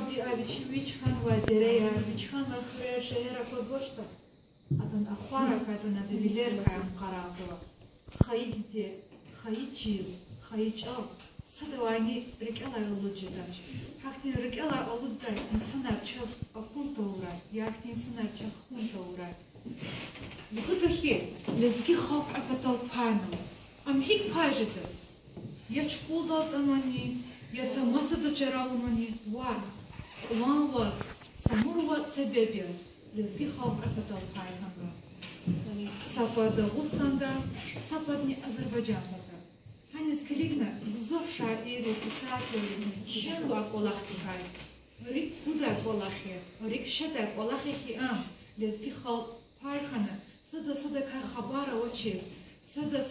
Правді, а вічхан вадерея, вічхан ахре шеєра позвошта. Адан ахвара кайто на девілер каям каразова. Хаїдіте, хаїчів, хаїчав. Садавайни рикела олуджедач. Хактин рикела олуддай инсанар час акунта урай, яхтин инсанар час хунта урай. Лихутахи лезги халк апатал пайнал. Амхик пайжеда. Я чкулдал тамани, я сама садачаралмани. Вар. Улан вац, самурват себебиас. Лезги халк апатал пайнал. Сапада Устанда, сападни Азербайджанда. Hani skligna zor şairi pisateli şen var olahtikay. Rik kudak olahi, rik şedak olahi ki am lezgi xal payxana. Sada kay xabara oçes. Sada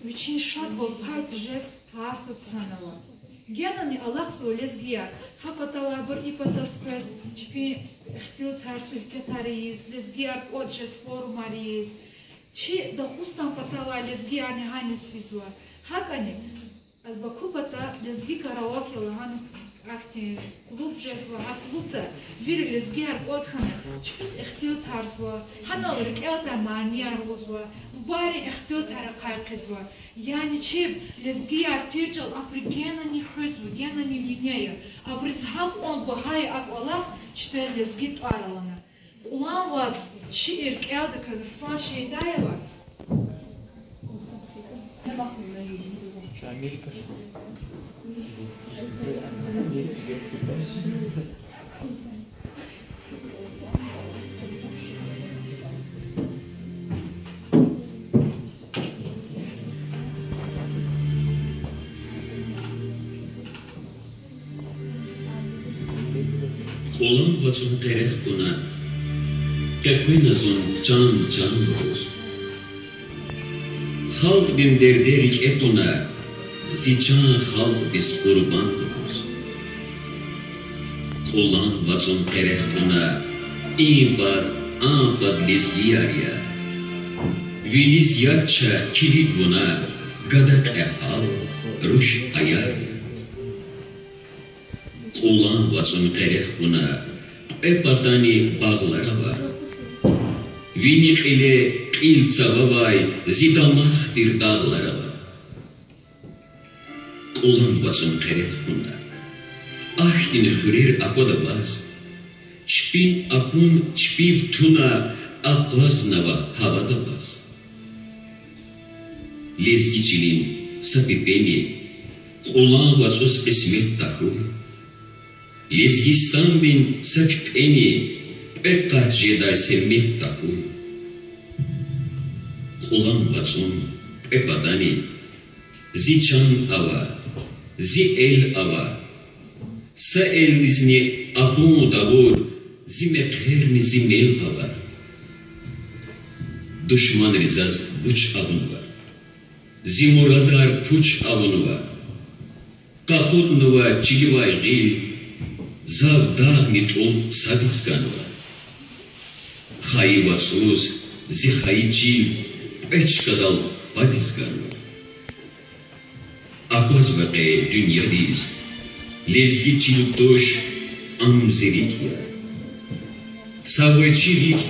üçün şad vol payt jes parsat sanava. Genani Allah so lezgiya. Hapatala bir ipatas pres çpi ihtil tarsu fetariyiz. Lezgiya oçes formariyiz. Чи да хустан патала лезги ани ханис физуа. Хакани албакупата лезги караоке лаган ахти клуб жезва ат клубта вир лезги ар отхана. Чпис ихтил тарзва. Ханал рикелта манияр лозва. Бари ихтил таракай кызва. Yani чип лезги ар тирчал апригена ни хызва, гена ни минея. Абрис хак он бахай ак Аллах чпер лезги туаралана. Ulan vaz şiir kağıdı kazırsan şeydaya var. Amerika. Olan vazun tereh buna. Какой назон can olur. Halk bin derderik et ona, zican halk biz kurban olur. Olan vazon tereh buna, imbar ampad lizgiyarya. Viliz yatça kilit buna, gadak ehal, ruş ayarya. Olan vazon tereh buna, epatani bağlara var. Vinik ile iltsavavay zidamahtir dağlara var. Ulan basın keret bunda. Ahdini hürer akoda baz. Çpin akun çpiv tuna akvaznava havada baz. Lezgicilin sapipeni ulan vasos esmet tahu. Lezgistan bin sapipeni Pekkat jedai semmet tahu. Ulan vasun epadani. Zi can ava. Zi el ava. Sa el dizni akun davur. Zi mekherni zi mel ava. Düşman rizaz uç avun var. Zi muradar puç avun var. Kakut nuva çilivay gil. Zav dağnit ol sadizgan var. Хаи вацуз, зи хаичил, печкадал падизгану. Акозваке дünьядиз, лезги чилтош амзерикия. Саввачирик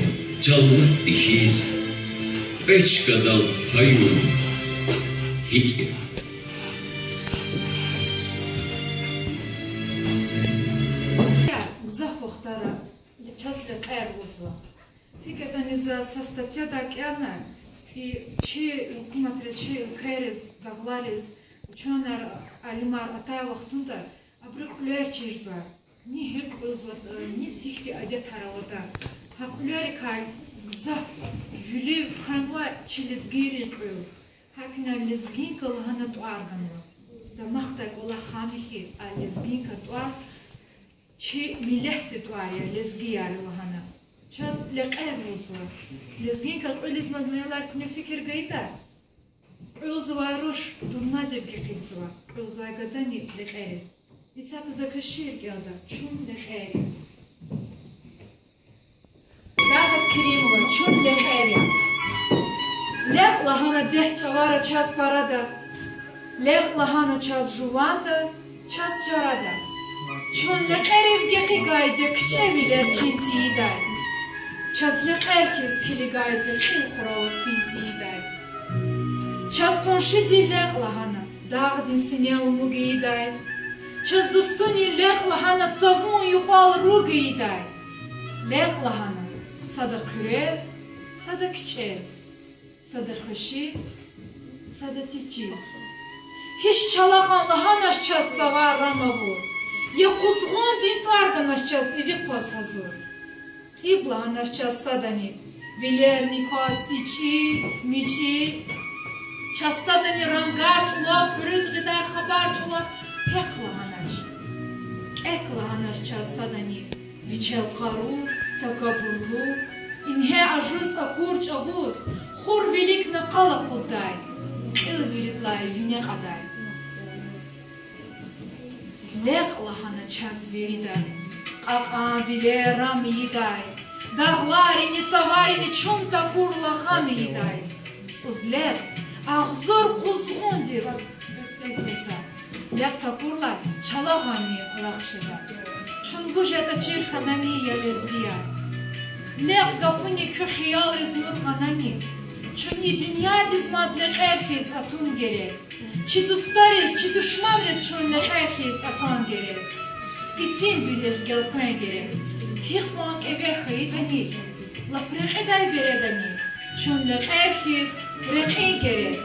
жаллат бихиз, печкадал хайун хикия. Захохтара, частля кайргузва. Фикетани за статья дакяна и чи куматрес чи кайрес дагларес учонар алимар атай вахтунда абрикулер чирза ни хек озват ни сихти адетаравата хакулери кай гзаф юли ханва чилизгири кю хакна лизгин калхана туарганва да махтак ола хамихи а лизгин катуар чи милехти туария лизгияри вахана Час лекер русва. Лезгин как улиц мазнаяла кне фикер гайда. Улзва руш дурна девки кизва. Улзва гадани лекер. Исата закашир гелда. Чун лекер. Дата Киримова чун лекер. Лех лахана дех чавара час парада. Лех лахана час жуванда, час чарада. چون لقرب گقی گایده کچه بیلر چینتی دای چاز لقرخیز کلی گایده خیل خراس فینتی دای چاز پونشی دی لق لحانا داغ دین سینیل موگی دای چاز دوستونی لق لحانا تسافون یخوال روگی دای لق لحانا صدا کرز صدا کچز صدا خوشیز صدا تیچیز هیچ چلاخان لحاناش چاز سوار رama vur ya kuzgun din targanaş çaz evi kos hazır Tiblanaş çaz sadani Vilerni kos miçi çaz sadani rangar çulak pürüz gıda haber çulak Eklanaş çaz sadani Viçel karu takaburlu İnhe ajuz akur çavuz Khur velik nakala kulday İl viritlay güne kaday Лех лахана час верида, какан вилерам едай, даглари не цавари не чум такур лахам едай. Судлер, ахзор кузгундир, лек такурла чалагани лахшеда. Чун бужета чир ханани ялезгия. Лек гафуни кхиял резнур ханани. Чун и dünya dizmadler herkes atun gerek. Çi dostlarız, çi düşmanız çunla herkes apan gerek. İtin bilir gelkmen gerek. Hikmak eve xeyzani. La preqeday beredani. Çunla herkes reqi gerek.